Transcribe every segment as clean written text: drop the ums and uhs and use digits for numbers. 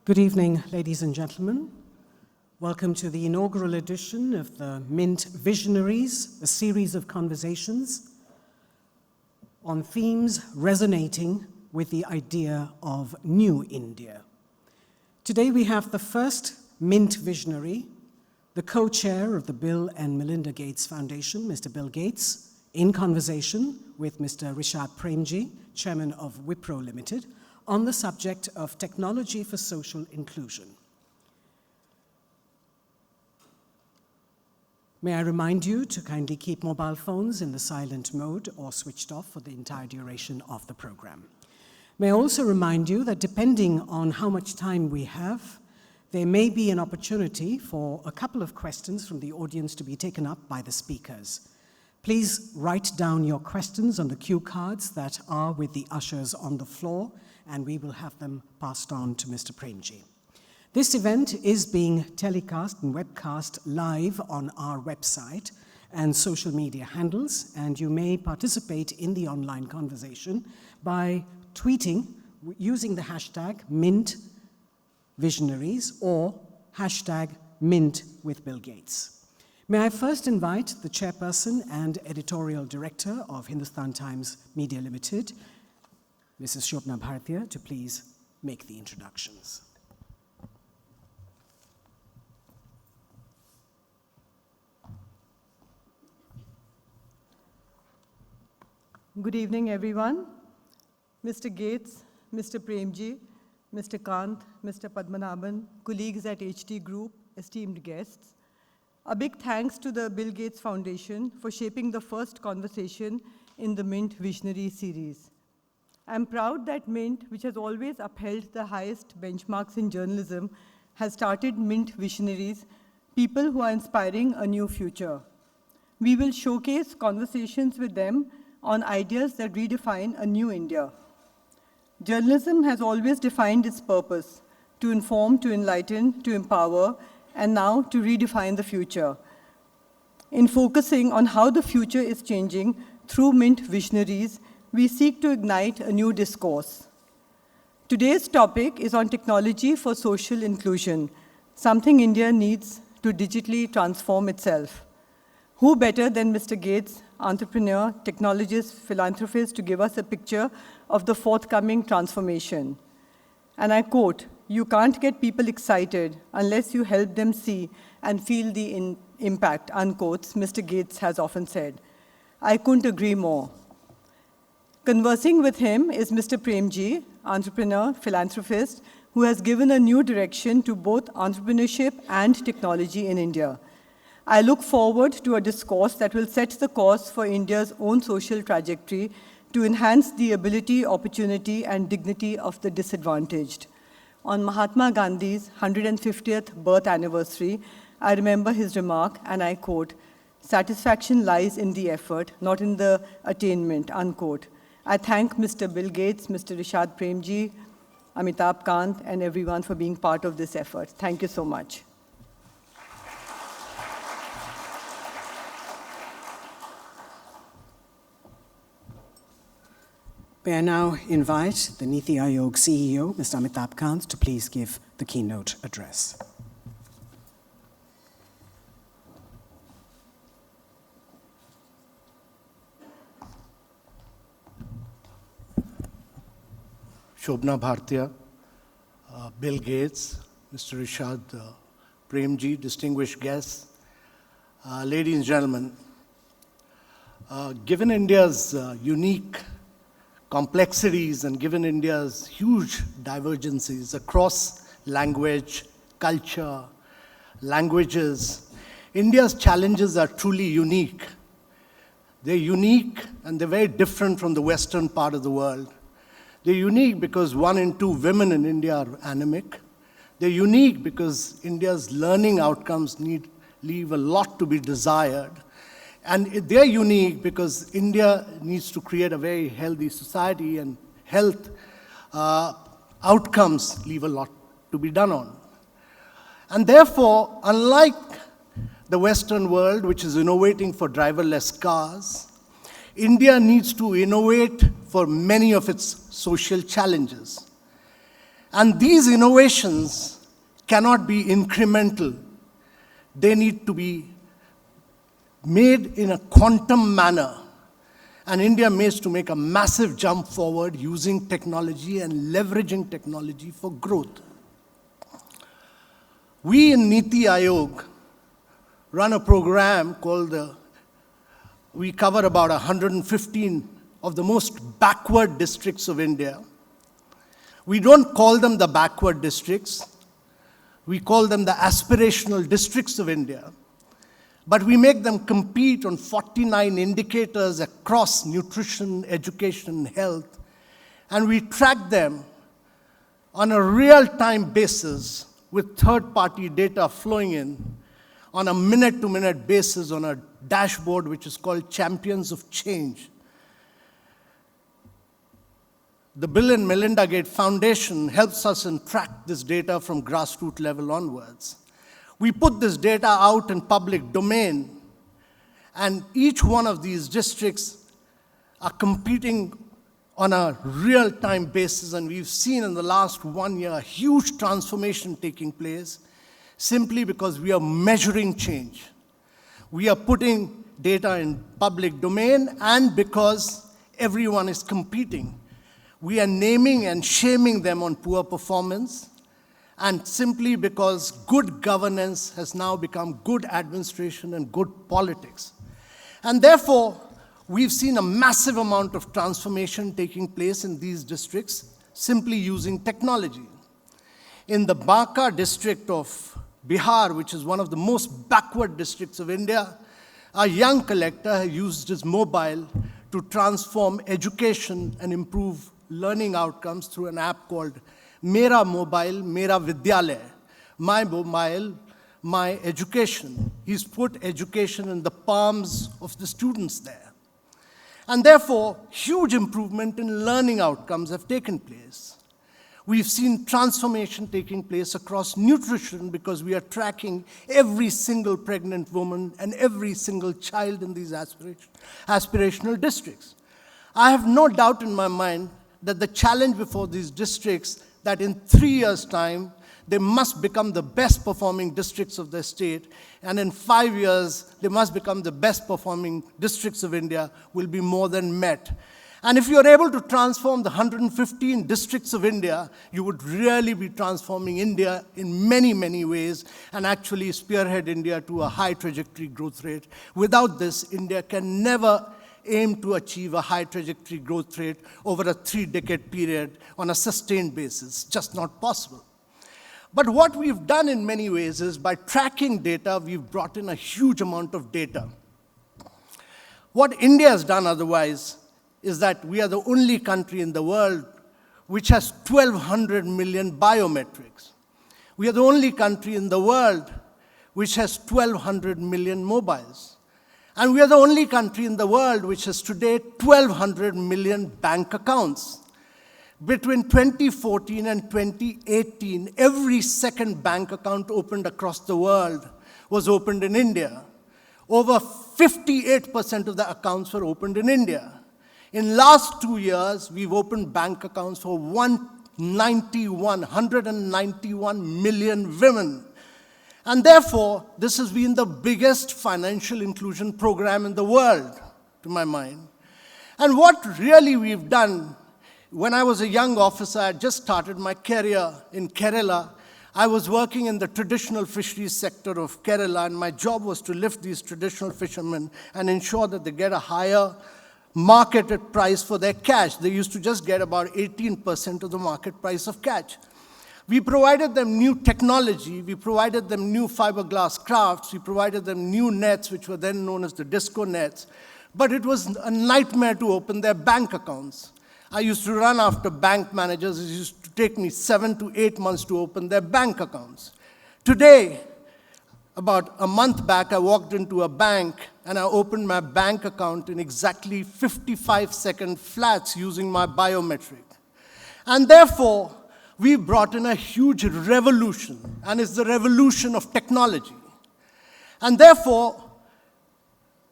Good evening, ladies and gentlemen. Welcome to the inaugural edition of the Mint Visionaries, a series of conversations on themes resonating with the idea of New India. Today we have the first Mint Visionary, the co-chair of the Bill and Melinda Gates Foundation, Mr. Bill Gates, in conversation with Mr. Rishad Premji, chairman of Wipro Ltd, on the subject of technology for social inclusion. May I remind you to kindly keep mobile phones in the silent mode or switched off for the entire duration of the program. May I also remind you that depending on how much time we have, there may be an opportunity for a couple of questions from the audience to be taken up by the speakers. Please write down your questions on the cue cards that are with the ushers on the floor, and we will have them passed on to Mr. Premji. This event is being telecast and webcast live on our website and social media handles, and you may participate in the online conversation by tweeting using the hashtag Mint Visionaries or hashtag Mint with Bill Gates. May I first invite the chairperson and editorial director of Hindustan Times Media Limited, Mrs. Shobna Bhartiya, to please make the introductions. Good evening, everyone. Mr. Gates, Mr. Premji, Mr. Kant, Mr. Padmanabhan, colleagues at HT Group, esteemed guests. A big thanks to the Bill Gates Foundation for shaping the first conversation in the Mint Visionary series. I'm proud that Mint, which has always upheld the highest benchmarks in journalism, has started Mint Visionaries, people who are inspiring a new future. We will showcase conversations with them on ideas that redefine a new India. Journalism has always defined its purpose: to inform, to enlighten, to empower, and now to redefine the future. In focusing on how the future is changing through Mint Visionaries, we seek to ignite a new discourse. Today's topic is on technology for social inclusion, something India needs to digitally transform itself. Who better than Mr. Gates, entrepreneur, technologist, philanthropist, to give us a picture of the forthcoming transformation? And I quote, "You can't get people excited unless you help them see and feel the impact," unquote, Mr. Gates has often said. I couldn't agree more. Conversing with him is Mr. Premji, entrepreneur, philanthropist, who has given a new direction to both entrepreneurship and technology in India. I look forward to a discourse that will set the course for India's own social trajectory to enhance the ability, opportunity, and dignity of the disadvantaged. On Mahatma Gandhi's 150th birth anniversary, I remember his remark, and I quote, "Satisfaction lies in the effort, not in the attainment," unquote. I thank Mr. Bill Gates, Mr. Rishad Premji, Amitabh Kant, and everyone for being part of this effort. Thank you so much. May I now invite the Niti Aayog CEO, Mr. Amitabh Kant, to please give the keynote address. Shobna Bhartiya, Bill Gates, Mr. Rishad Premji, distinguished guests, ladies and gentlemen, given India's unique complexities and given India's huge divergences across language, culture, languages, India's challenges are truly unique. They're unique and they're very different from the Western part of the world. They're unique because 1 in 2 women in India are anemic. They're unique because India's learning outcomes leave a lot to be desired. And they're unique because India needs to create a very healthy society, and health outcomes leave a lot to be done on. And therefore, unlike the Western world, which is innovating for driverless cars, India needs to innovate for many of its social challenges. And these innovations cannot be incremental. They need to be made in a quantum manner. And India needs to make a massive jump forward using technology and leveraging technology for growth. We in Niti Aayog run a program called we cover about 115 of the most backward districts of India. We don't call them the backward districts. We call them the aspirational districts of India. But we make them compete on 49 indicators across nutrition, education, health, and we track them on a real-time basis with third-party data flowing in on a minute-to-minute basis on a dashboard which is called Champions of Change. The Bill and Melinda Gates Foundation helps us in track this data from grassroots level onwards. We put this data out in public domain, and each one of these districts are competing on a real-time basis, and we've seen in the last 1 year a huge transformation taking place simply because we are measuring change. We are putting data in public domain, and because everyone is competing. We are naming and shaming them on poor performance, and simply because good governance has now become good administration and good politics. And therefore, we've seen a massive amount of transformation taking place in these districts simply using technology. In the Banka district of Bihar, which is one of the most backward districts of India, a young collector used his mobile to transform education and improve learning outcomes through an app called Mera Mobile, Mera Vidyalaya. My mobile, my education. He's put education in the palms of the students there. And therefore, huge improvement in learning outcomes have taken place. We've seen transformation taking place across nutrition because we are tracking every single pregnant woman and every single child in these aspirational districts. I have no doubt in my mind that the challenge before these districts, that in 3 years' time, they must become the best performing districts of the state, and in 5 years, they must become the best performing districts of India, will be more than met. And if you're able to transform the 115 districts of India, you would really be transforming India in many, many ways, and actually spearhead India to a high trajectory growth rate. Without this, India can never aim to achieve a high trajectory growth rate over a 3-decade period on a sustained basis. Just not possible. But what we've done in many ways is by tracking data, we've brought in a huge amount of data. What India has done otherwise is that we are the only country in the world which has 1,200 million biometrics. We are the only country in the world which has 1,200 million mobiles. And we are the only country in the world which has today 1,200 million bank accounts. Between 2014 and 2018, every second bank account opened across the world was opened in India. Over 58% of the accounts were opened in India. In last 2 years, we've opened bank accounts for 191 million women. And therefore, this has been the biggest financial inclusion program in the world, to my mind. And what really we've done, when I was a young officer, I had just started my career in Kerala. I was working in the traditional fisheries sector of Kerala, and my job was to lift these traditional fishermen and ensure that they get a higher marketed price for their catch. They used to just get about 18% of the market price of catch. We provided them new technology, we provided them new fiberglass crafts, we provided them new nets, which were then known as the disco nets, but it was a nightmare to open their bank accounts. I used to run after bank managers. It used to take me 7 to 8 months to open their bank accounts. Today, about a month back, I walked into a bank and I opened my bank account in exactly 55-second flats using my biometric. And therefore, we brought in a huge revolution, and it's the revolution of technology. And therefore,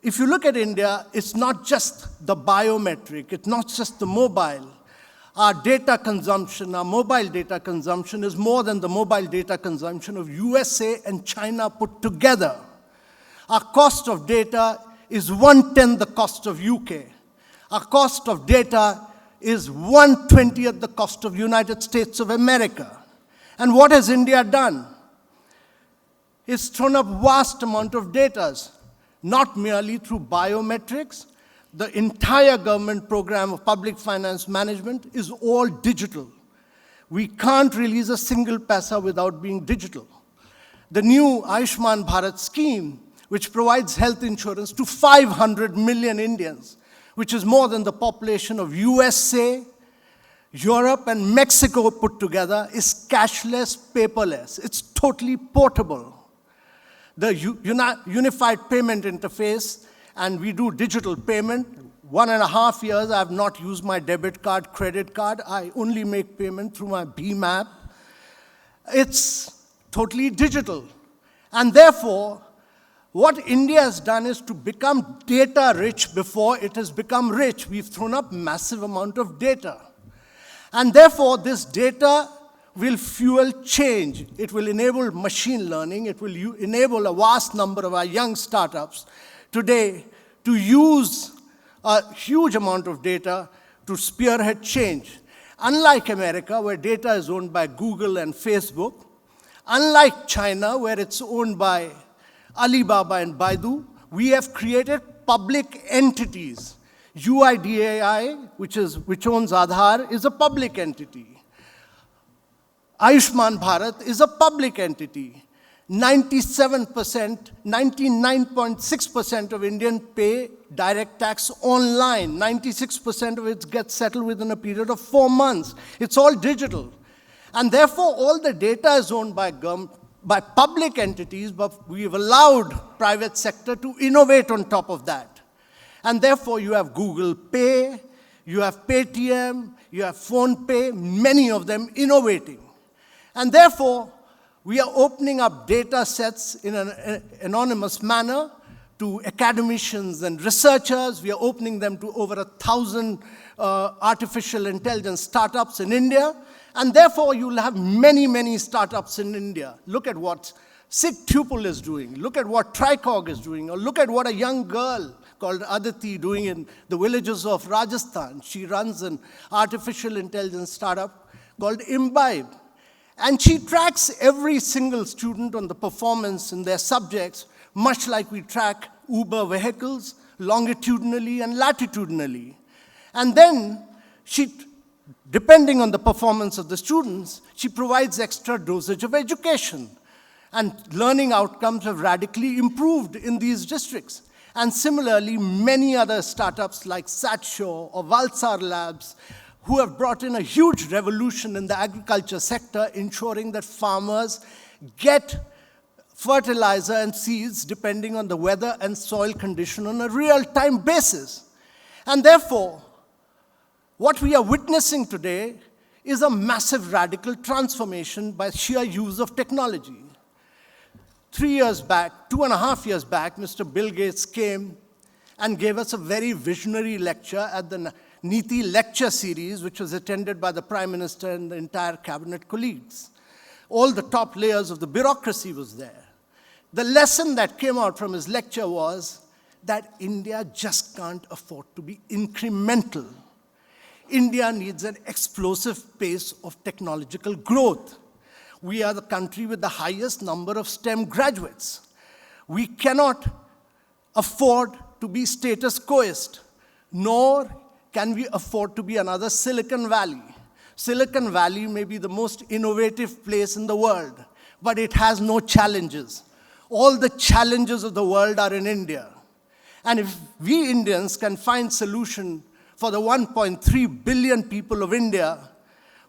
if you look at India, it's not just the biometric, it's not just the mobile. our data consumption, our mobile data consumption is more than the mobile data consumption of USA and China put together. Our cost of data is 1/10 the cost of UK. Our cost of data is 1/20th the cost of United States of America. And what has India done? It's thrown up vast amount of data, not merely through biometrics. The entire government program of public finance management is all digital. We can't release a single paisa without being digital. The new Ayushman Bharat scheme, which provides health insurance to 500 million Indians, which is more than the population of USA, Europe, and Mexico put together, is cashless, paperless. It's totally portable. The unified payment interface, and we do digital payment. 1.5 years, I have not used my debit card, credit card. I only make payment through my BHIM app. It's totally digital. And therefore, what India has done is to become data rich before it has become rich. We've thrown up massive amount of data. And therefore, this data will fuel change. It will enable machine learning. It will enable a vast number of our young startups today to use a huge amount of data to spearhead change. Unlike America, where data is owned by Google and Facebook, unlike China, where it's owned by Alibaba and Baidu, we have created public entities. UIDAI, which owns Aadhaar, is a public entity. Ayushman Bharat is a public entity. 97%, 99.6% of Indians pay direct tax online. 96% of it gets settled within a period of 4 months. It's all digital. And therefore, all the data is owned by public entities, but we've allowed private sector to innovate on top of that. And therefore, you have Google Pay, you have Paytm, you have PhonePe, many of them innovating. And therefore, we are opening up data sets in an anonymous manner to academicians and researchers. We are opening them to over 1,000 artificial intelligence startups in India. And therefore, you'll have many, many startups in India. Look at what SigTuple is doing. Look at what Tricog is doing. Or look at what a young girl called Aditi doing in the villages of Rajasthan. She runs an artificial intelligence startup called Imbibe. And she tracks every single student on the performance in their subjects, much like we track Uber vehicles longitudinally and latitudinally. And then she, depending on the performance of the students, she provides extra dosage of education. And learning outcomes have radically improved in these districts. And similarly, many other startups like Satshore or Valsar Labs, who have brought in a huge revolution in the agriculture sector, ensuring that farmers get fertilizer and seeds depending on the weather and soil condition on a real-time basis. And therefore, what we are witnessing today is a massive radical transformation by sheer use of technology. 3 years back, 2.5 years back, Mr. Bill Gates came and gave us a very visionary lecture at the Niti lecture series, which was attended by the Prime Minister and the entire cabinet colleagues. All the top layers of the bureaucracy was there. The lesson that came out from his lecture was that India just can't afford to be incremental. India needs an explosive pace of technological growth. We are the country with the highest number of STEM graduates. We cannot afford to be status quoist, nor can we afford to be another Silicon Valley. Silicon Valley may be the most innovative place in the world, but it has no challenges. All the challenges of the world are in India. And if we Indians can find solution for the 1.3 billion people of India,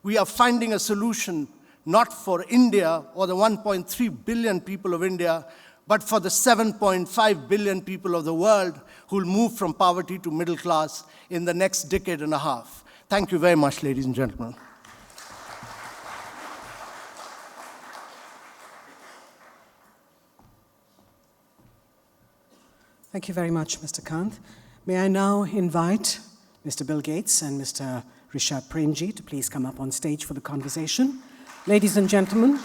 we are finding a solution not for India or the 1.3 billion people of India, but for the 7.5 billion people of the world who will move from poverty to middle class in the next decade and a half. Thank you very much, ladies and gentlemen. Thank you very much, Mr. Kant. May I now invite Mr. Bill Gates and Mr. Rishad Premji to please come up on stage for the conversation. Ladies and gentlemen,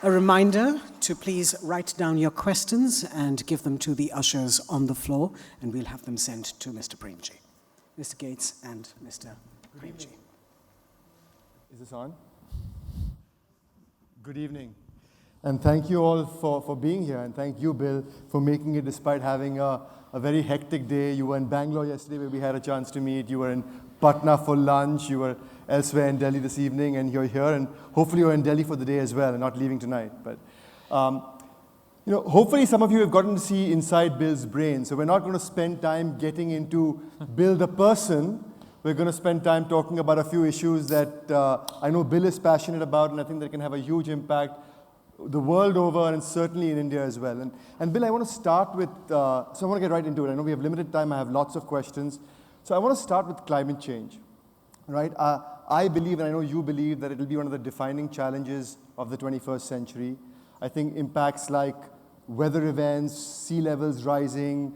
a reminder to please write down your questions and give them to the ushers on the floor, and we'll have them sent to Mr. Premji. Mr. Gates and Mr. Premji. Is this on? Good evening. And thank you all for being here, and thank you, Bill, for making it despite having a very hectic day. You were in Bangalore yesterday where we had a chance to meet. You were in Patna for lunch. You were elsewhere in Delhi this evening, and you're here. And hopefully you're in Delhi for the day as well and not leaving tonight. But hopefully some of you have gotten to see inside Bill's brain. So we're not going to spend time getting into Bill the person. We're going to spend time talking about a few issues that I know Bill is passionate about, and I think that can have a huge impact the world over and certainly in India as well. And Bill, I want to start with, so I want to get right into it. I know we have limited time. I have lots of questions. So I want to start with climate change, right? I believe, and I know you believe, that it will be one of the defining challenges of the 21st century. I think impacts like weather events, sea levels rising,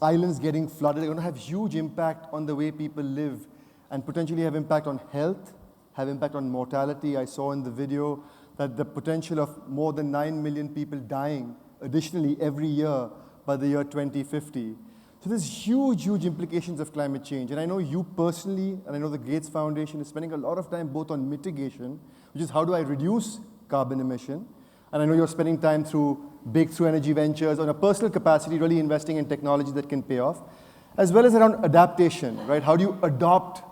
islands getting flooded are going to have huge impact on the way people live and potentially have impact on health, have impact on mortality. I saw in the video that the potential of more than 9 million people dying additionally every year by the year 2050. So there's huge implications of climate change. And I know you personally, and I know the Gates Foundation is spending a lot of time both on mitigation, which is how do I reduce carbon emission, and I know you're spending time through breakthrough energy ventures on a personal capacity, really investing in technology that can pay off, as well as around adaptation, right? How do you adopt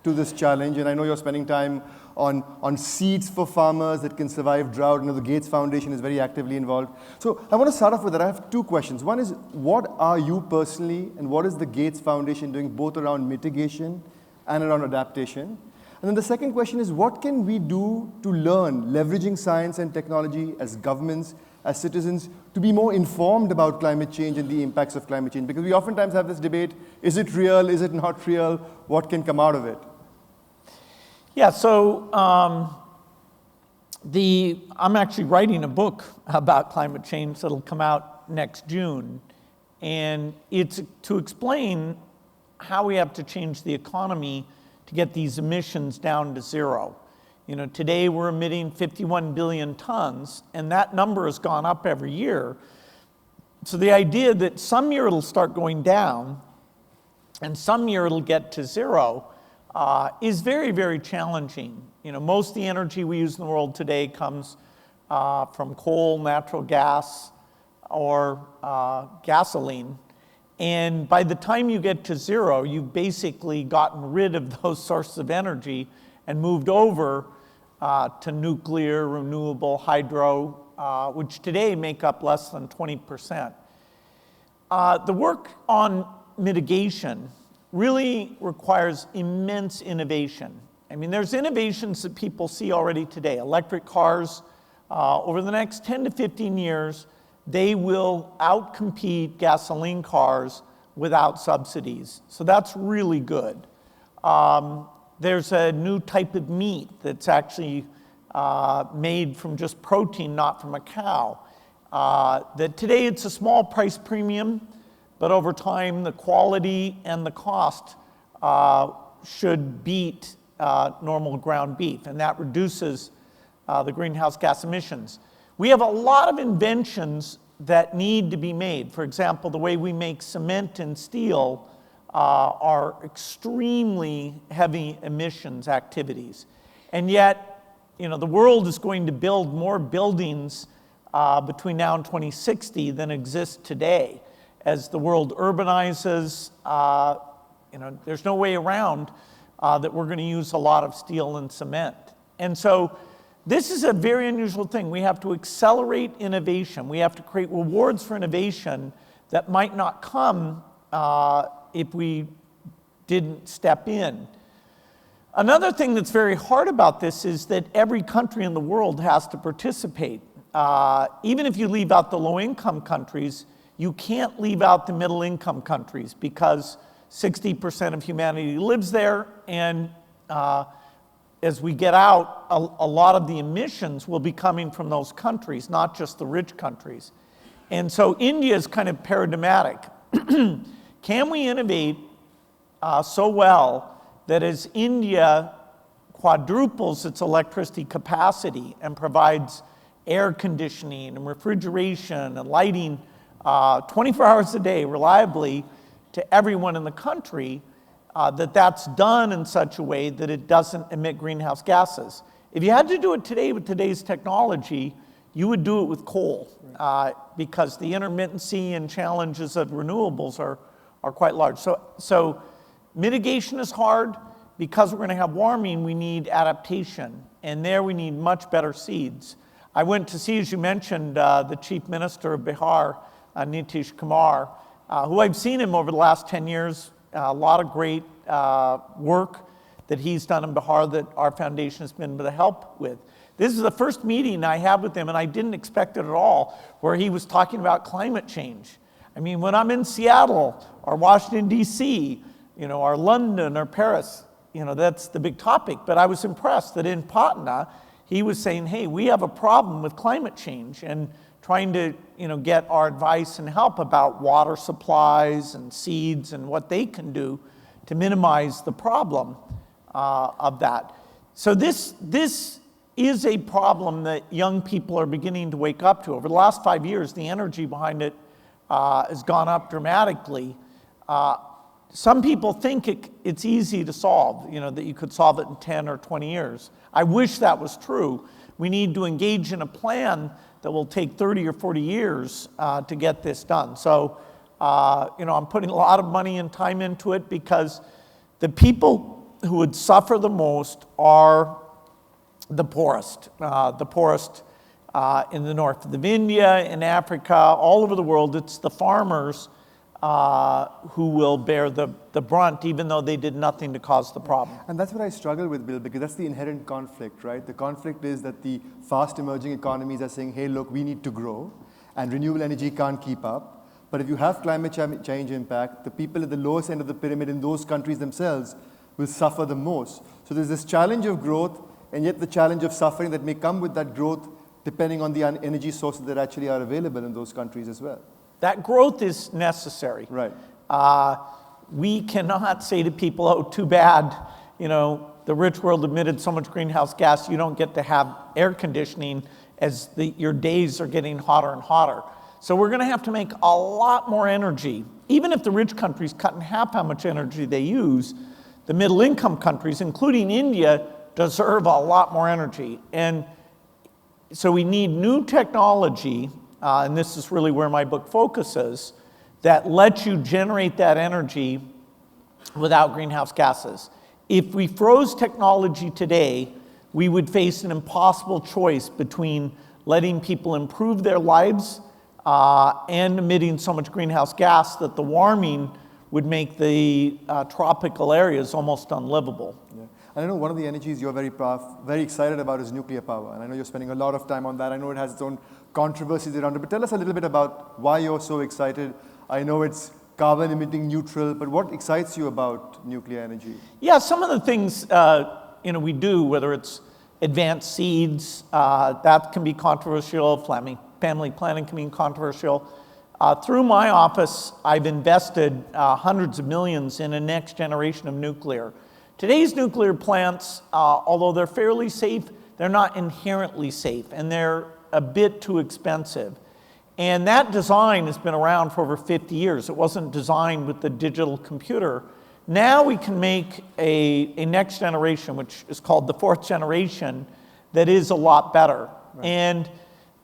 to this challenge? And I know you're spending time on seeds for farmers that can survive drought. I know the Gates Foundation is very actively involved. So I want to start off with that. I have two questions. One is, what are you personally and what is the Gates Foundation doing both around mitigation and around adaptation? And then the second question is, what can we do to learn, leveraging science and technology as governments, as citizens, to be more informed about climate change and the impacts of climate change? Because we oftentimes have this debate, is it real, is it not real, what can come out of it? Yeah, so I'm actually writing a book about climate change that'll come out next June. And it's to explain how we have to change the economy to get these emissions down to zero. Today we're emitting 51 billion tons, and that number has gone up every year. So the idea that some year it'll start going down, and some year it'll get to zero, is very, very challenging. Most of the energy we use in the world today comes from coal, natural gas, or gasoline. And by the time you get to zero, you've basically gotten rid of those sources of energy and moved over to nuclear, renewable, hydro, which today make up less than 20%. The work on mitigation really requires immense innovation. I mean, there's innovations that people see already today. Electric cars, over the next 10 to 15 years, they will outcompete gasoline cars without subsidies. So that's really good. There's a new type of meat that's actually made from just protein, not from a cow. That today it's a small price premium, but over time the quality and the cost should beat normal ground beef, and that reduces the greenhouse gas emissions. We have a lot of inventions that need to be made. For example, the way we make cement and steel are extremely heavy emissions activities. And yet, the world is going to build more buildings between now and 2060 than exist today. As the world urbanizes, there's no way around that we're going to use a lot of steel and cement. And so this is a very unusual thing. We have to accelerate innovation. We have to create rewards for innovation that might not come if we didn't step in. Another thing that's very hard about this is that every country in the world has to participate. Even if you leave out the low-income countries, you can't leave out the middle-income countries because 60% of humanity lives there, and as we get out, a lot of the emissions will be coming from those countries, not just the rich countries. And so India is kind of paradigmatic. Can we innovate so well that as India quadruples its electricity capacity and provides air conditioning and refrigeration and lighting 24 hours a day reliably to everyone in the country, that's done in such a way that it doesn't emit greenhouse gases. If you had to do it today with today's technology, you would do it with coal, because the intermittency and challenges of renewables are quite large. So mitigation is hard. Because we're going to have warming, we need adaptation, and there we need much better seeds. I went to see, as you mentioned, the Chief Minister of Bihar, Nitish Kumar, who I've seen him over the last 10 years, a lot of great work that he's done in Bihar that our foundation has been able to help with. This is the first meeting I had with him, and I didn't expect it at all, where he was talking about climate change. I mean, when I'm in Seattle or Washington, D.C., or London or Paris, that's the big topic. But I was impressed that in Patna, he was saying, hey, we have a problem with climate change, and trying to get our advice and help about water supplies and seeds and what they can do to minimize the problem of that. So this is a problem that young people are beginning to wake up to. Over the last 5 years, the energy behind it has gone up dramatically. Some people think it's easy to solve, that you could solve it in 10 or 20 years. I wish that was true. We need to engage in a plan that will take 30 or 40 years to get this done. So, I'm putting a lot of money and time into it, because the people who would suffer the most are the poorest in the north of India, in Africa, all over the world. It's the farmers who will bear the brunt, even though they did nothing to cause the problem. And that's what I struggle with, Bill, because that's the inherent conflict, right? The conflict is that the fast emerging economies are saying, hey, look, we need to grow, and renewable energy can't keep up. But if you have climate change impact, the people at the lowest end of the pyramid in those countries themselves will suffer the most. So there's this challenge of growth, and yet the challenge of suffering that may come with that growth, depending on the energy sources that actually are available in those countries as well. That growth is necessary. Right. We cannot say to people, oh, too bad, the rich world emitted so much greenhouse gas, you don't get to have air conditioning as your days are getting hotter and hotter. So we're going to have to make a lot more energy. Even if the rich countries cut in half how much energy they use, the middle income countries, including India, deserve a lot more energy. And so we need new technology, and this is really where my book focuses, that lets you generate that energy without greenhouse gases. If we froze technology today, we would face an impossible choice between letting people improve their lives and emitting so much greenhouse gas that the warming would make the tropical areas almost unlivable. Yeah. And I know one of the energies you're very excited about is nuclear power. And I know you're spending a lot of time on that. I know it has its own controversies around it. But tell us a little bit about why you're so excited. I know it's carbon emitting neutral, but what excites you about nuclear energy? Yeah, some of the things we do, whether it's advanced seeds, that can be controversial. Family planning can be controversial. Through my office, I've invested hundreds of millions in a next generation of nuclear. Today's nuclear plants, although they're fairly safe, they're not inherently safe, and they're a bit too expensive. And that design has been around for over 50 years. It wasn't designed with the digital computer. Now we can make a next generation, which is called the fourth generation, that is a lot better. Right. And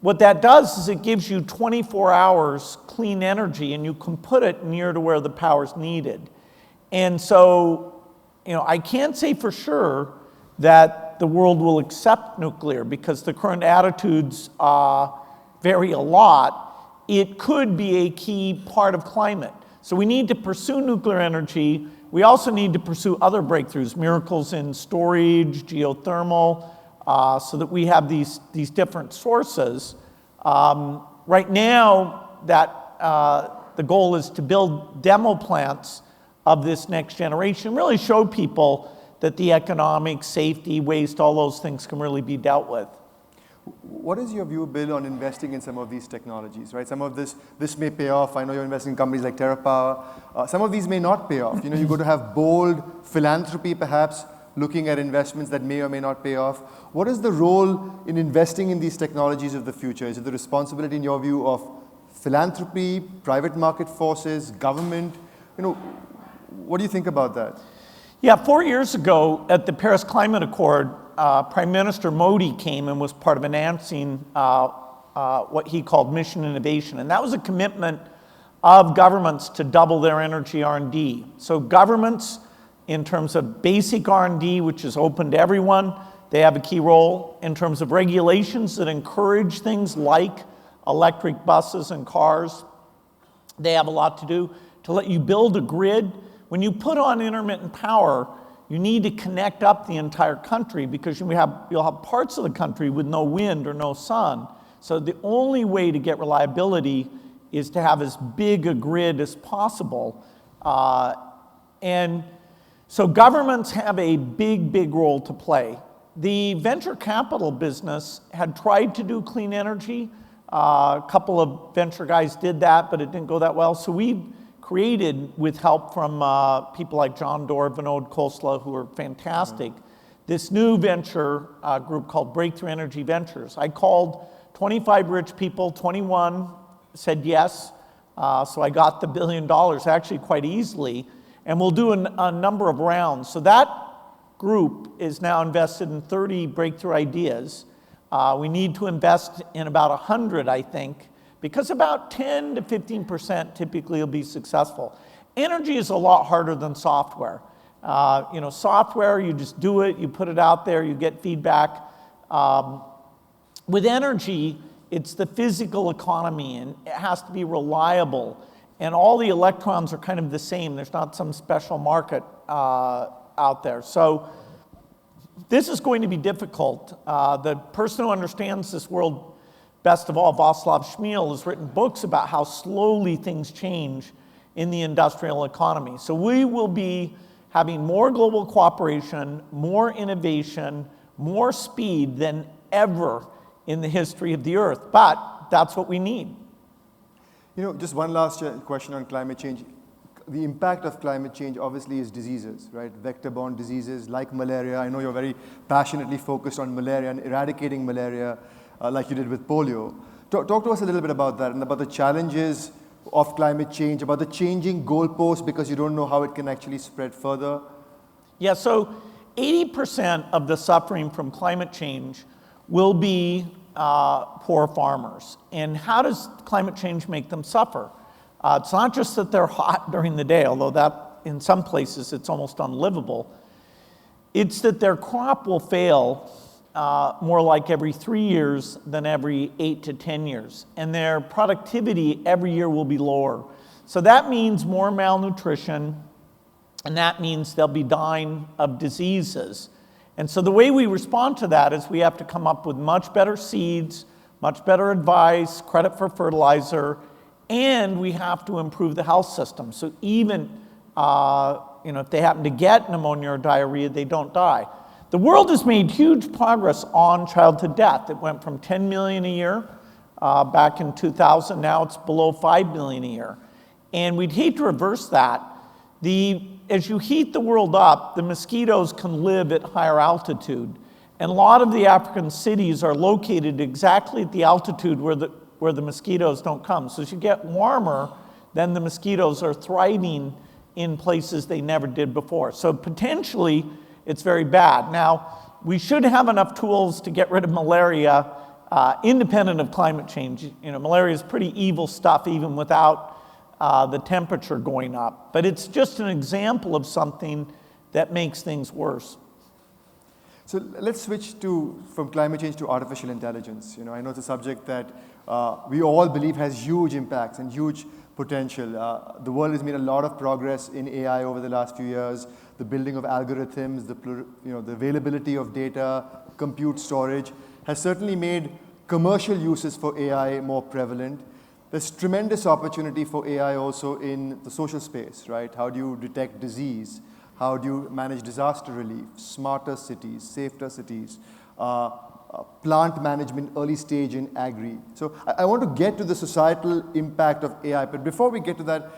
what that does is it gives you 24 hours clean energy, and you can put it near to where the power's needed. And so, I can't say for sure that the world will accept nuclear, because the current attitudes vary a lot. It could be a key part of climate. So we need to pursue nuclear energy. We also need to pursue other breakthroughs, miracles in storage, geothermal, so that we have these different sources. Right now, the goal is to build demo plants of this next generation, really show people that the economic, safety, waste, all those things can really be dealt with. What is your view, Bill, on investing in some of these technologies, right? Some of this may pay off. I know you're investing in companies like TerraPower. Some of these may not pay off. You're going to have bold philanthropy, perhaps, looking at investments that may or may not pay off. What is the role in investing in these technologies of the future? Is it the responsibility, in your view, of philanthropy, private market forces, government? What do you think about that? Yeah, 4 years ago at the Paris Climate Accord, Prime Minister Modi came and was part of announcing what he called mission innovation. And that was a commitment of governments to double their energy R&D. So governments, in terms of basic R&D, which is open to everyone, they have a key role. In terms of regulations that encourage things like electric buses and cars, they have a lot to do. To let you build a grid, when you put on intermittent power, you need to connect up the entire country because you'll have parts of the country with no wind or no sun. So the only way to get reliability is to have as big a grid as possible. And so governments have a big role to play. The venture capital business had tried to do clean energy. A couple of venture guys did that, but it didn't go that well. So we created, with help from people like John Doerr, Vinod Khosla, who are fantastic, this new venture group called Breakthrough Energy Ventures. I called 25 rich people, 21 said yes, so I got the $1 billion actually quite easily, and we'll do a number of rounds. So that group is now invested in 30 breakthrough ideas. We need to invest in about 100, I think, because about 10 to 15% typically will be successful. Energy is a lot harder than software. Software, you just do it, you put it out there, you get feedback. With energy, it's the physical economy, and it has to be reliable. And all the electrons are kind of the same. There's not some special market out there. So this is going to be difficult. The person who understands this world best of all, Václav Smil, has written books about how slowly things change in the industrial economy. So we will be having more global cooperation, more innovation, more speed than ever in the history of the Earth. But that's what we need. Just one last question on climate change. The impact of climate change obviously is diseases, right? Vector-borne diseases like malaria. I know you're very passionately focused on malaria and eradicating malaria, like you did with polio. Talk to us a little bit about that and about the challenges of climate change, about the changing goalposts because you don't know how it can actually spread further. Yeah, so 80% of the suffering from climate change will be poor farmers. And how does climate change make them suffer? It's not just that they're hot during the day, although that in some places it's almost unlivable. It's that their crop will fail more like every 3 years than every 8 to 10 years. And their productivity every year will be lower. So that means more malnutrition, and that means they'll be dying of diseases. And so the way we respond to that is we have to come up with much better seeds, much better advice, credit for fertilizer, and we have to improve the health system. So even if they happen to get pneumonia or diarrhea, they don't die. The world has made huge progress on childhood death. It went from 10 million a year back in 2000. Now it's below 5 million a year. And we'd hate to reverse that. As you heat the world up, the mosquitoes can live at higher altitude. And a lot of the African cities are located exactly at the altitude where the mosquitoes don't come. So as you get warmer, then the mosquitoes are thriving in places they never did before. So potentially, it's very bad. Now, we should have enough tools to get rid of malaria independent of climate change. Malaria is pretty evil stuff even without the temperature going up. But it's just an example of something that makes things worse. So let's switch from climate change to artificial intelligence. I know it's a subject that we all believe has huge impacts and huge potential. The world has made a lot of progress in AI over the last few years. The building of algorithms, the availability of data, compute storage has certainly made commercial uses for AI more prevalent. There's tremendous opportunity for AI also in the social space, right? How do you detect disease? How do you manage disaster relief? Smarter cities, safer cities. plant management, early stage in agri. So I want to get to the societal impact of AI, but before we get to that,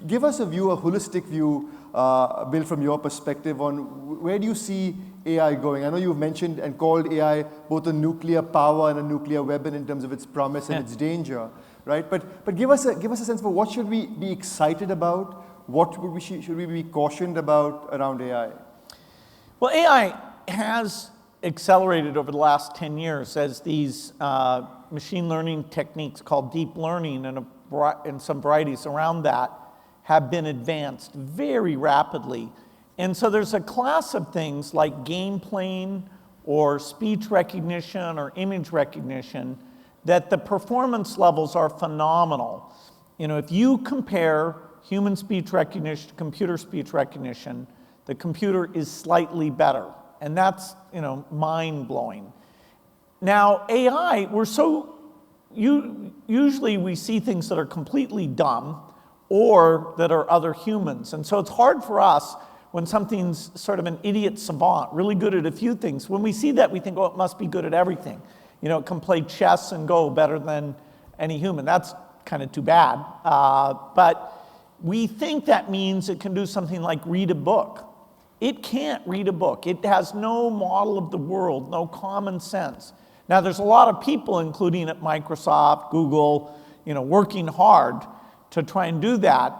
give us a view, a holistic view, Bill, from your perspective on where do you see AI going? I know you've mentioned and called AI both a nuclear power and a nuclear weapon in terms of its promise and its danger, right? But give us a sense for what should we be excited about? What should we be cautioned about around AI? Well, AI has accelerated over the last 10 years as these machine learning techniques called deep learning and some varieties around that have been advanced very rapidly. And so there's a class of things like game playing or speech recognition or image recognition that the performance levels are phenomenal. You know, if you compare human speech recognition to computer speech recognition, the computer is slightly better. And that's, you know, mind-blowing. Now, AI, usually we see things that are completely dumb or that are other humans. And so it's hard for us when something's sort of an idiot savant, really good at a few things. When we see that, we think, oh, it must be good at everything. You know, it can play chess and Go better than any human. That's kind of too bad. But we think that means it can do something like read a book. It can't read a book. It has no model of the world, no common sense. Now, there's a lot of people, including at Microsoft, Google, you know, working hard to try and do that,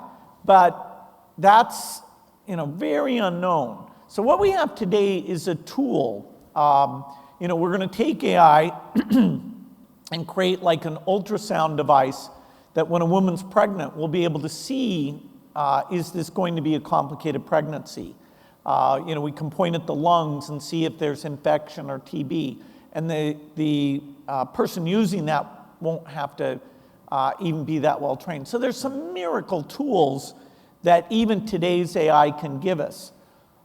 but that's, you know, very unknown. So what we have today is a tool. You know, we're going to take AI and create like an ultrasound device that when a woman's pregnant, we'll be able to see, is this going to be a complicated pregnancy? You know, we can point at the lungs and see if there's infection or TB. And the person using that won't have to even be that well trained. So there's some miracle tools that even today's AI can give us.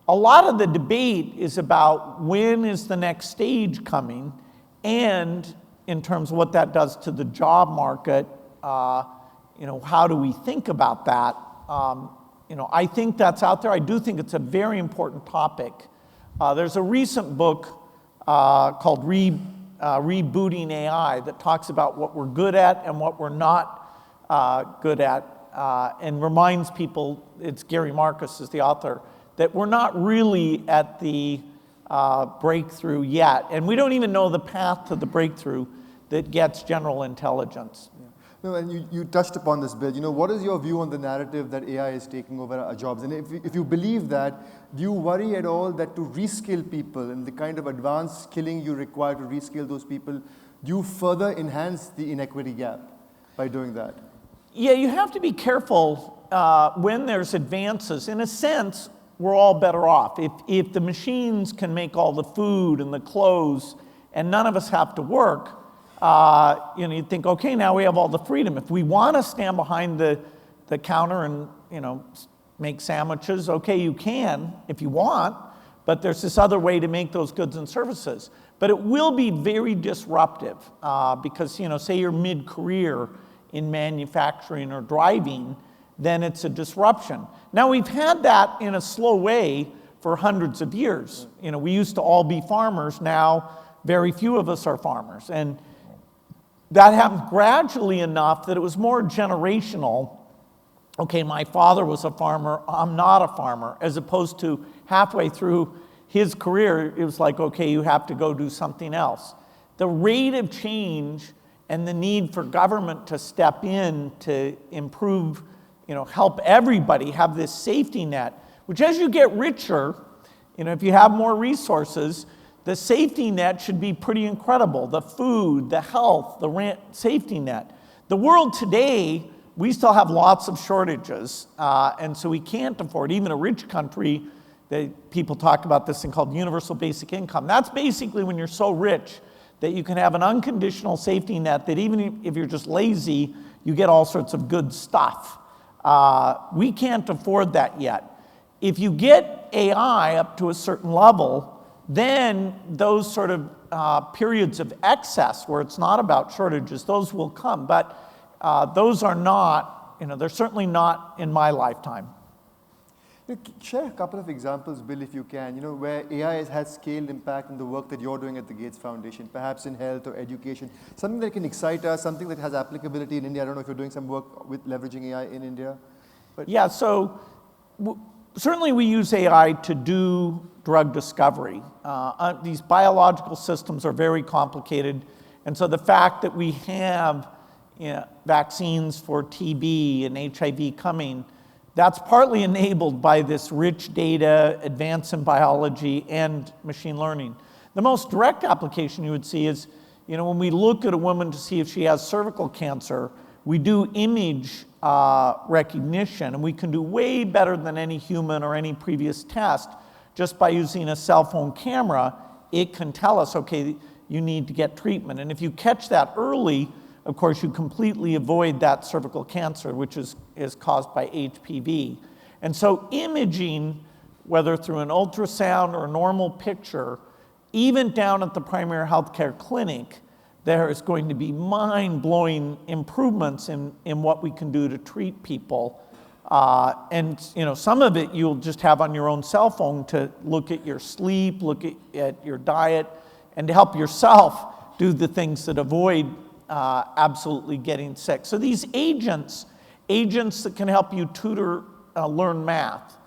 A lot of the debate is about when is the next stage coming, and in terms of what that does to the job market, you know, how do we think about that? You know, I think that's out there. I do think it's a very important topic. There's a recent book called Rebooting AI that talks about what we're good at and what we're not good at, and reminds people, it's Gary Marcus is the author, that we're not really at the breakthrough yet. And we don't even know the path to the breakthrough that gets general intelligence. No, and you touched upon this, Bill. You know, what is your view on the narrative that AI is taking over our jobs? And if you believe that, do you worry at all that to reskill people and the kind of advanced skilling you require to reskill those people, do you further enhance the inequity gap by doing that? Yeah, you have to be careful when there's advances. In a sense, we're all better off. If the machines can make all the food and the clothes and none of us have to work, you know, you'd think, okay, now we have all the freedom. If we want to stand behind the counter and, you know, make sandwiches, okay, you can if you want, but there's this other way to make those goods and services. But it will be very disruptive because, you know, say you're mid-career in manufacturing or driving, then it's a disruption. Now, we've had that in a slow way for hundreds of years. You know, we used to all be farmers. Now, very few of us are farmers. And that happened gradually enough that it was more generational. Okay, my father was a farmer, I'm not a farmer, as opposed to halfway through his career, it was like, okay, you have to go do something else. The rate of change and the need for government to step in to improve, you know, help everybody have this safety net, which as you get richer, you know, if you have more resources, the safety net should be pretty incredible. The food, the health, the rent, safety net. The world today, we still have lots of shortages, and so we can't afford, even a rich country, people talk about this thing called universal basic income. That's basically when you're so rich that you can have an unconditional safety net that even if you're just lazy, you get all sorts of good stuff. We can't afford that yet. If you get AI up to a certain level, then those sort of periods of excess where it's not about shortages, those will come. But those are not, you know, they're certainly not in my lifetime. Share a couple of examples, Bill, if you can, where AI has scaled impact in the work that you're doing at the Gates Foundation, perhaps in health or education, something that can excite us, something that has applicability in India. I don't know if you're doing some work with leveraging AI in India. But Yeah, so certainly we use AI to do drug discovery. These biological systems are very complicated, and so the fact that we have vaccines for TB and HIV coming, that's partly enabled by this rich data, advance in biology, and machine learning. The most direct application you would see is, when we look at a woman to see if she has cervical cancer, we do image recognition, and we can do way better than any human or any previous test. Just by using a cell phone camera, it can tell us, okay, you need to get treatment. And if you catch that early, of course, you completely avoid that cervical cancer, which is caused by HPV. And so imaging, whether through an ultrasound or a normal picture, even down at the primary healthcare clinic, there is going to be mind-blowing improvements in what we can do to treat people. And some of it you'll just have on your own cell phone to look at your sleep, look at your diet, and to help yourself do the things that avoid absolutely getting sick. So these agents that can help you tutor, learn math.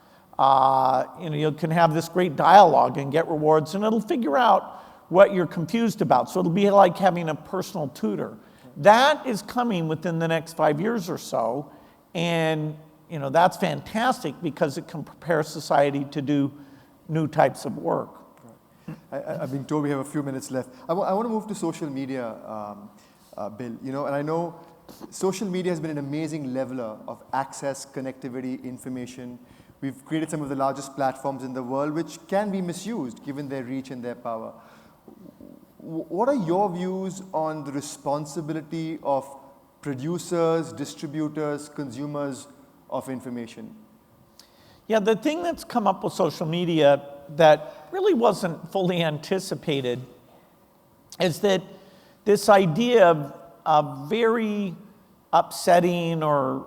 You can have this great dialogue and get rewards, and it'll figure out what you're confused about. So it'll be like having a personal tutor. That is coming within the next 5 years or so, and that's fantastic because it can prepare society to do new types of work. I've been told we have a few minutes left. I want to move to social media, Bill. And I know social media has been an amazing leveler of access, connectivity, information. We've created some of the largest platforms in the world, which can be misused given their reach and their power. What are your views on the responsibility of producers, distributors, consumers of information? Yeah, the thing that's come up with social media that really wasn't fully anticipated is that this idea of very upsetting or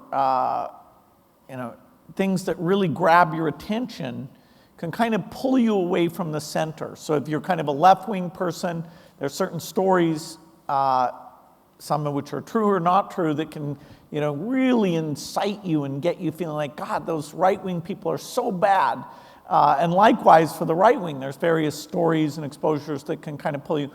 things that really grab your attention can kind of pull you away from the center. So if you're kind of a left-wing person, there's certain stories, some of which are true or not true, that can really incite you and get you feeling like, God, those right-wing people are so bad. And likewise for the right wing, there's various stories and exposures that can kind of pull you.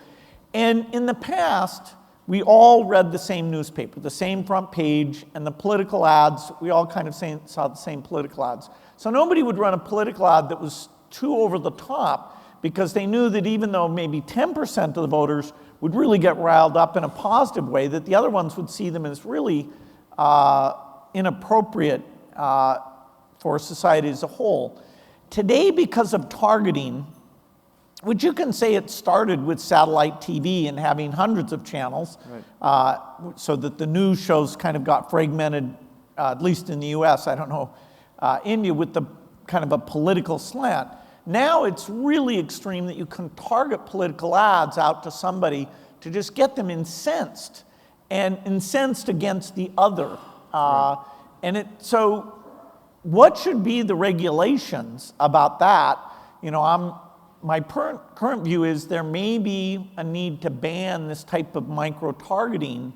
And in the past, we all read the same newspaper, the same front page, and the political ads, we all kind of saw the same political ads. So nobody would run a political ad that was too over the top, because they knew that even though maybe 10% of the voters would really get riled up in a positive way, that the other ones would see them as really inappropriate for society as a whole. Today, because of targeting, which you can say it started with satellite TV and having hundreds of channels, right, so that the news shows kind of got fragmented, at least in the US, I don't know, India, with the kind of a political slant. Now it's really extreme that you can target political ads out to somebody to just get them incensed, and incensed against the other. Right. So what should be the regulations about that? My current view is there may be a need to ban this type of micro-targeting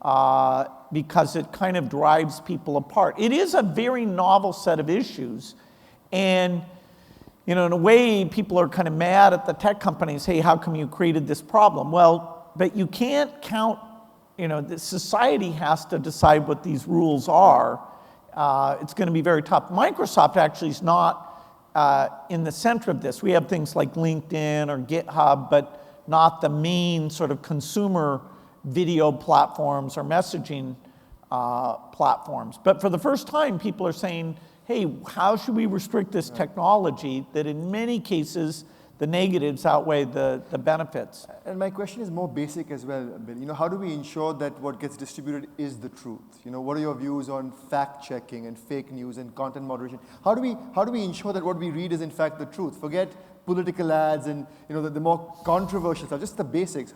because it kind of drives people apart. It is a very novel set of issues, and in a way, people are kind of mad at the tech companies. Hey, how come you created this problem? Well, but you can't count. The society has to decide what these rules are. It's going to be very tough. Microsoft actually is not in the center of this. We have things like LinkedIn or GitHub, but not the main sort of consumer video platforms or messaging platforms. But for the first time, people are saying, hey, how should we restrict this technology that in many cases the negatives outweigh the benefits? And my question is more basic as well, Bill. How do we ensure that what gets distributed is the truth? What are your views on fact-checking and fake news and content moderation? How do we ensure that what we read is in fact the truth? Forget political ads and the more controversial stuff, just the basics.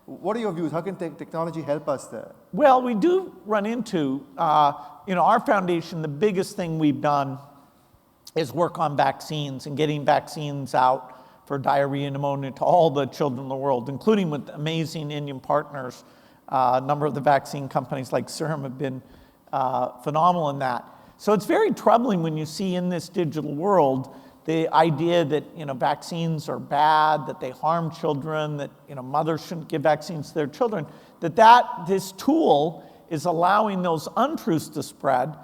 What are your views? How can technology help us there? Well, we do run into, our foundation, the biggest thing we've done is work on vaccines and getting vaccines out for diarrhea and pneumonia to all the children in the world, including with amazing Indian partners. A number of the vaccine companies like Serum have been phenomenal in that. So it's very troubling when you see in this digital world the idea that vaccines are bad, that they harm children, that mothers shouldn't give vaccines to their children, that this tool is allowing those untruths to spread.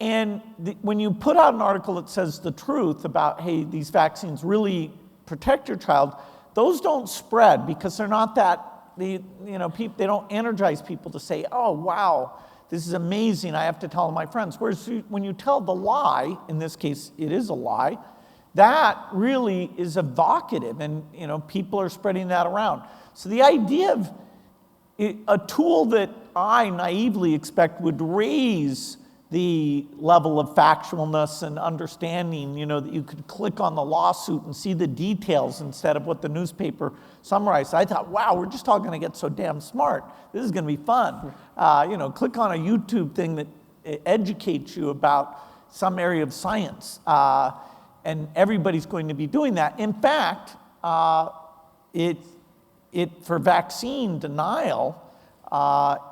And when you put out an article that says the truth about, hey, these vaccines really protect your child, those don't spread because they're not that, they don't energize people to say, oh, wow, this is amazing, I have to tell my friends. Whereas when you tell the lie, in this case, it is a lie, that really is evocative, and people are spreading that around. So the idea of a tool that I naively expect would raise the level of factualness and understanding, that you could click on the lawsuit and see the details instead of what the newspaper summarized. I thought, wow, we're just all going to get so damn smart. This is going to be fun. Click on a YouTube thing that educates you about some area of science. And everybody's going to be doing that. In fact, for vaccine denial,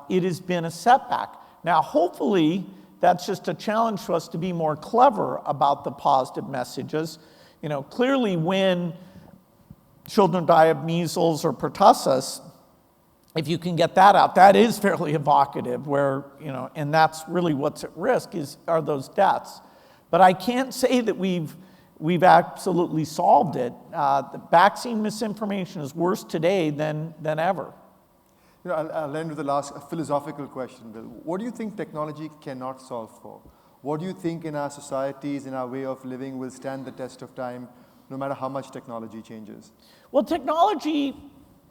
it has been a setback. Now, hopefully, that's just a challenge for us to be more clever about the positive messages. Clearly, when children die of measles or pertussis, if you can get that out, that is fairly evocative. And that's really what's at risk are those deaths. But I can't say that we've absolutely solved it. The vaccine misinformation is worse today than ever. I'll end with the last philosophical question, Bill. What do you think technology cannot solve for? What do you think in our societies, in our way of living, will stand the test of time, no matter how much technology changes? Well, technology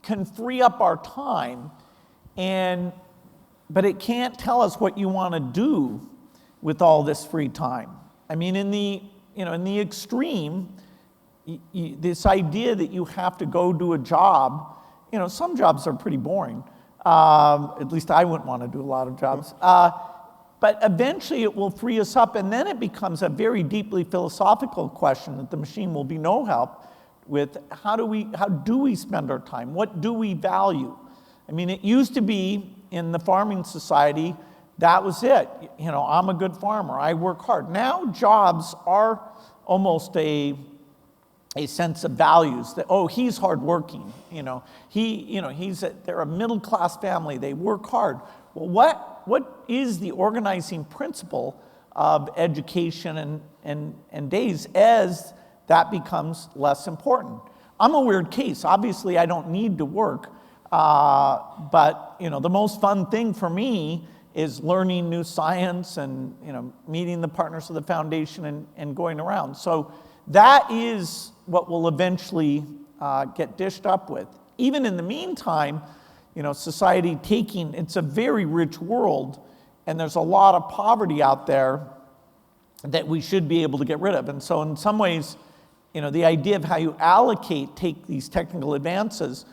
can free up our time, but it can't tell us what you want to do with all this free time. I mean, in the extreme, this idea that you have to go do a job, some jobs are pretty boring. At least I wouldn't want to do a lot of jobs. But eventually it will free us up, and then it becomes a very deeply philosophical question that the machine will be no help with. How do we spend our time? What do we value? I mean, it used to be in the farming society, that was it. I'm a good farmer, I work hard. Now jobs are almost a sense of values that, oh, he's hardworking, they're a middle-class family, they work hard. Well, what is the organizing principle of education and days as that becomes less important? I'm a weird case. Obviously, I don't need to work, but the most fun thing for me is learning new science and meeting the partners of the foundation and going around. So that is what will eventually get dished up with. Even in the meantime, society it's a very rich world, and there's a lot of poverty out there that we should be able to get rid of. And so in some ways, the idea of how you take these technical advances,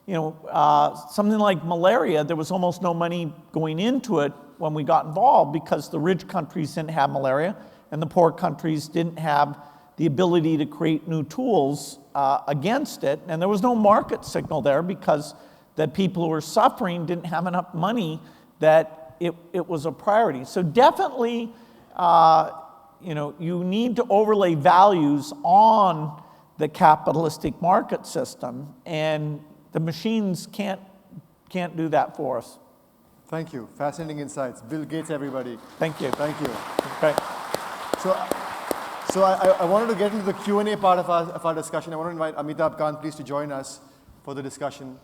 something like malaria, there was almost no money going into it when we got involved because the rich countries didn't have malaria and the poor countries didn't have the ability to create new tools against it. And there was no market signal there because the people who were suffering didn't have enough money that it was a priority. So definitely, you need to overlay values on the capitalistic market system, and the machines can't do that for us. Thank you. Fascinating insights. Bill Gates, everybody. Thank you. Thank you. Okay. So I wanted to get into the Q&A part of our discussion. I want to invite Amitabh Kant, please, to join us for the discussion.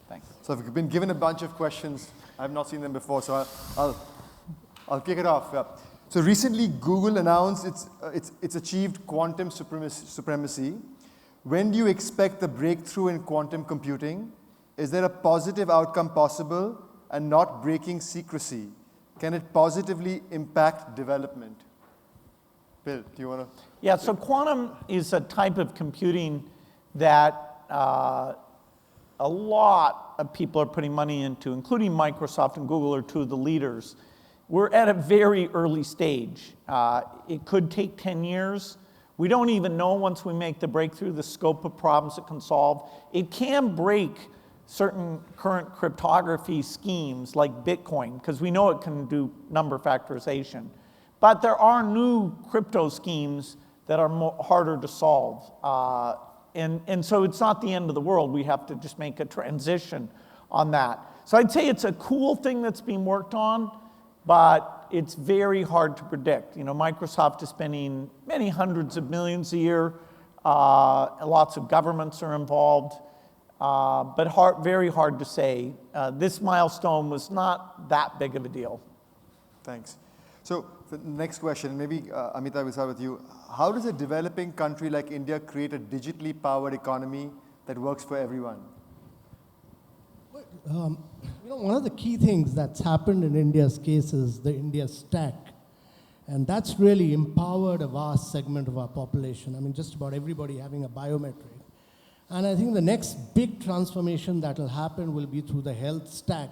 Thanks. So I've been given a bunch of questions. I have not seen them before, so I'll kick it off. Yeah. So recently, Google announced it's achieved quantum supremacy. When do you expect the breakthrough in quantum computing? Is there a positive outcome possible and not breaking secrecy? Can it positively impact development? Bill, do you want to? Yeah, so quantum is a type of computing that a lot of people are putting money into, including Microsoft and Google are two of the leaders. We're at a very early stage. It could take 10 years. We don't even know once we make the breakthrough the scope of problems it can solve. It can break certain current cryptography schemes like Bitcoin, because we know it can do number factorization. But there are new crypto schemes that are harder to solve. And so it's not the end of the world. We have to just make a transition on that. So I'd say it's a cool thing that's being worked on, but it's very hard to predict. You know, Microsoft is spending many hundreds of millions a year. Lots of governments are involved, but very hard to say. This milestone was not that big of a deal. Thanks. So the next question, maybe Amitabh, will start with you. How does a developing country like India create a digitally powered economy that works for everyone? One of the key things that's happened in India's case is the India stack. And that's really empowered a vast segment of our population. I mean, just about everybody having a biometric. And I think the next big transformation that will happen will be through the health stack,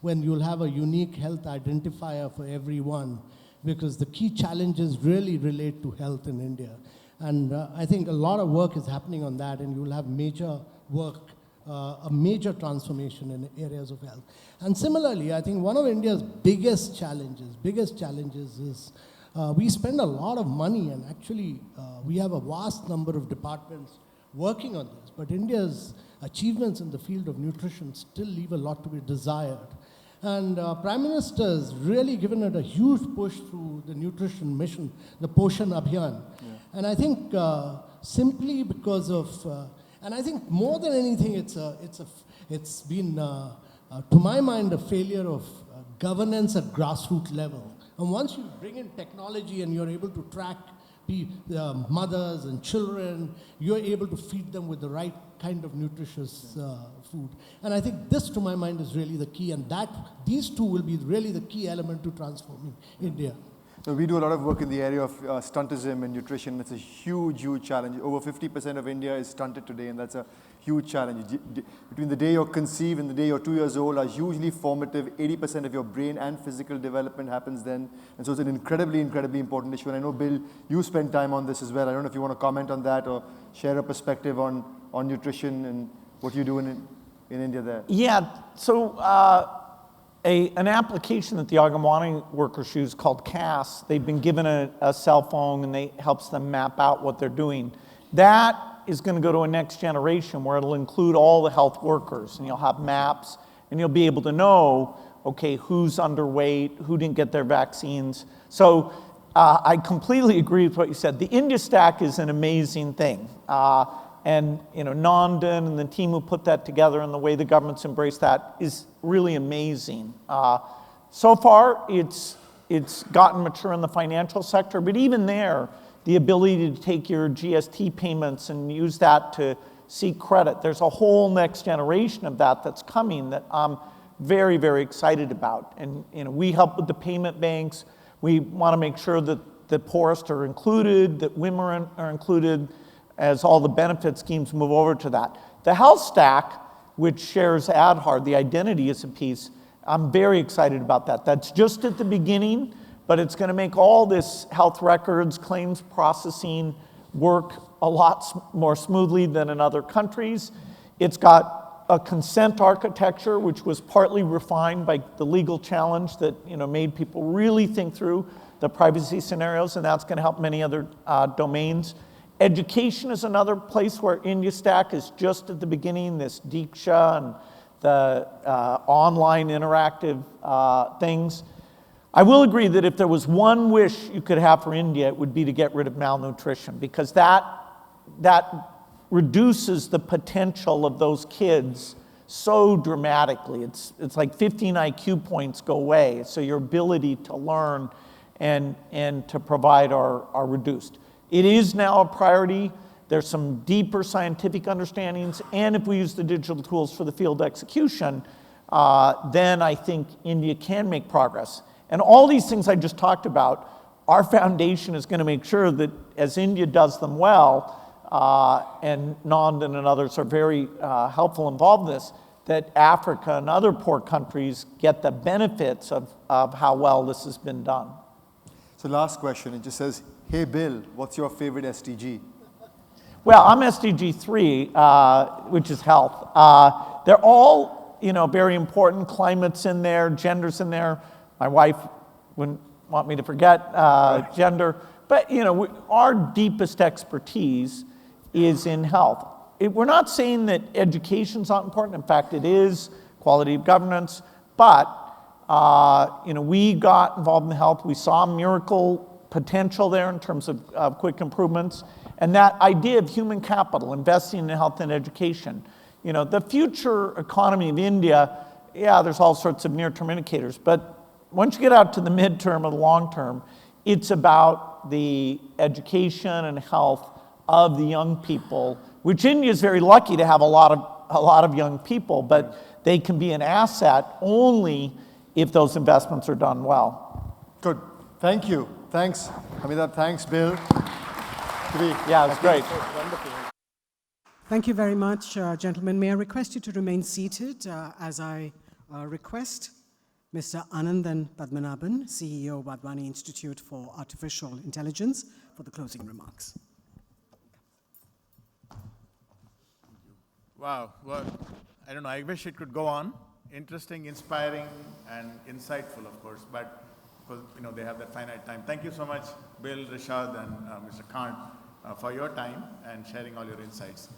when you'll have a unique health identifier for everyone, because the key challenges really relate to health in India. And I think a lot of work is happening on that, and you'll have major work, a major transformation in areas of health. And similarly, I think one of India's biggest challenges is we spend a lot of money, and actually we have a vast number of departments working on this, but India's achievements in the field of nutrition still leave a lot to be desired. And Prime Minister has really given it a huge push through the nutrition mission, the Poshan Abhiyan. Yeah. And I think simply because of, and I think more than anything, it's been, to my mind, a failure of governance at grassroots level. And once you bring in technology and you're able to track mothers and children, you're able to feed them with the right kind of nutritious food. And I think this, to my mind, is really the key, and these two will be really the key element to transforming India. So we do a lot of work in the area of stuntism and nutrition. It's a huge, huge challenge. Over 50% of India is stunted today, and that's a huge challenge. Between the day you're conceived and the day you're 2 years old are hugely formative. 80% of your brain and physical development happens then. And so it's an incredibly, incredibly important issue. And I know, Bill, you spend time on this as well. I don't know if you want to comment on that or share a perspective on nutrition and what you do in India there. Yeah, so an application that the Anganwadi workers use called CAS, they've been given a cell phone and it helps them map out what they're doing. That is going to go to a next generation where it'll include all the health workers, and you'll have maps, and you'll be able to know, okay, who's underweight, who didn't get their vaccines. So I completely agree with what you said. The India Stack is an amazing thing. And Nandan and the team who put that together and the way the government's embraced that is really amazing. So far, it's gotten mature in the financial sector, but even there, the ability to take your GST payments and use that to seek credit, there's a whole next generation of that that's coming that I'm very, very excited about. And we help with the payment banks. We want to make sure that the poorest are included, that women are included, as all the benefit schemes move over to that. The health stack, which shares Aadhaar, the identity is a piece, I'm very excited about that. That's just at the beginning, but it's going to make all this health records, claims processing work a lot more smoothly than in other countries. It's got a consent architecture, which was partly refined by the legal challenge that made people really think through the privacy scenarios, and that's going to help many other domains. Education is another place where India Stack is just at the beginning, this Diksha and the online interactive things. I will agree that if there was one wish you could have for India, it would be to get rid of malnutrition, because that reduces the potential of those kids so dramatically. It's like 15 IQ points go away, so your ability to learn and to provide are reduced. It is now a priority. There's some deeper scientific understandings, and if we use the digital tools for the field execution, then I think India can make progress. And all these things I just talked about, our foundation is going to make sure that as India does them well, and Nandan and others are very helpful involved in this, that Africa and other poor countries get the benefits of how well this has been done. So last question, it just says, hey Bill, what's your favorite SDG? Well, I'm SDG 3, which is health. They're all, very important. Climate's in there, gender's in there. My wife wouldn't want me to forget gender. But, our deepest expertise is in health. We're not saying that education's not important. In fact, it is, quality of governance. But, we got involved in health. We saw miracle potential there in terms of quick improvements. And that idea of human capital, investing in health and education. The future economy of India, there's all sorts of near-term indicators. But once you get out to the midterm or the long term, it's about the education and health of the young people, which India is very lucky to have a lot of young people, but they can be an asset only if those investments are done well. Good. Thank you. Thanks, Amitabh. Thanks, Bill. Yeah, it was great. Thank you very much, gentlemen. May I request you to remain seated as I request Mr. Anandan Padmanabhan, CEO, Wadhwani Institute for Artificial Intelligence, for the closing remarks. Wow, well, I don't know, I wish it could go on. Interesting, inspiring, and insightful, of course, but because they have that finite time. Thank you so much, Bill, Rishad, and Mr. Kant, for your time and sharing all your insights.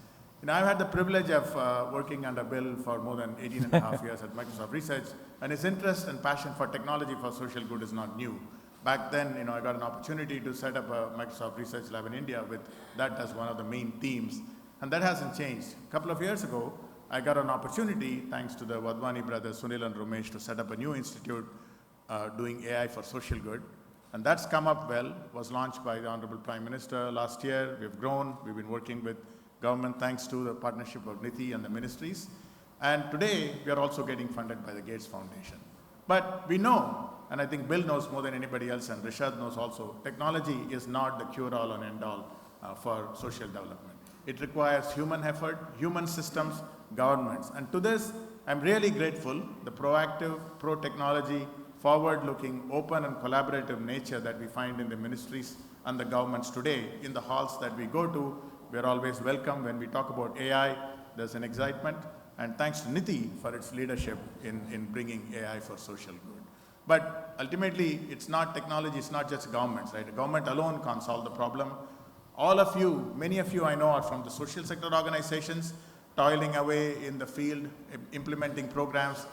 I've had the privilege of working under Bill for more than 18 and a half years at Microsoft Research, and his interest and passion for technology for social good is not new. Back then, I got an opportunity to set up a Microsoft Research Lab in India with that as one of the main themes, and that hasn't changed. A couple of years ago, I got an opportunity, thanks to the Wadhwani brothers, Sunil and Ramesh, to set up a new institute doing AI for social good. And that's come up well, was launched by the Honorable Prime Minister last year. We've grown, we've been working with government thanks to the partnership of NITI and the ministries. And today, we are also getting funded by the Gates Foundation. But we know, and I think Bill knows more than anybody else, and Rishad knows also, technology is not the cure-all and end-all for social development. It requires human effort, human systems, governments. And to this, I'm really grateful, the proactive, pro-technology, forward-looking, open and collaborative nature that we find in the ministries and the governments today. In the halls that we go to, we're always welcome. When we talk about AI, there's an excitement. And thanks to NITI for its leadership in bringing AI for social good. But ultimately, it's not technology, it's not just governments, right? A government alone can't solve the problem. All of you, many of you I know are from the social sector organizations, toiling away in the field, implementing programs.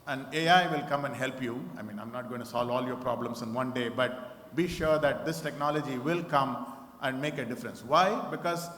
And AI will come and help you. I mean, I'm not going to solve all your problems in one day, but be sure that this technology will come and make a difference. Why? Because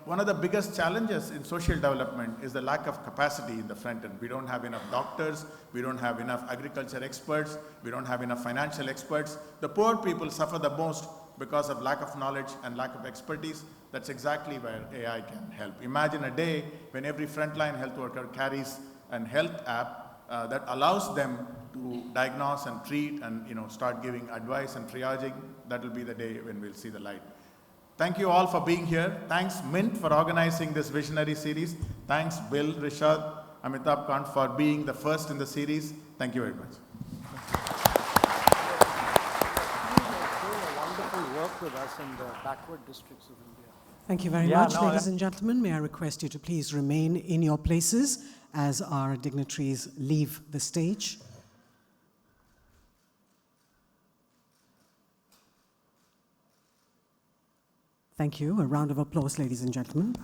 one of the biggest challenges in social development is the lack of capacity in the front end. We don't have enough doctors, we don't have enough agriculture experts, we don't have enough financial experts. The poor people suffer the most because of lack of knowledge and lack of expertise. That's exactly where AI can help. Imagine a day when every frontline health worker carries a health app that allows them to diagnose and treat and start giving advice and triaging. That will be the day when we'll see the light. Thank you all for being here. Thanks Mint for organizing this Visionary series. Thanks Bill, Rishad, Amitabh Kant for being the first in the series. Thank you very much. Wonderful work with us in the backward districts of India. Thank you very much, ladies and gentlemen. May I request you to please remain in your places as our dignitaries leave the stage. Thank you. A round of applause, ladies and gentlemen.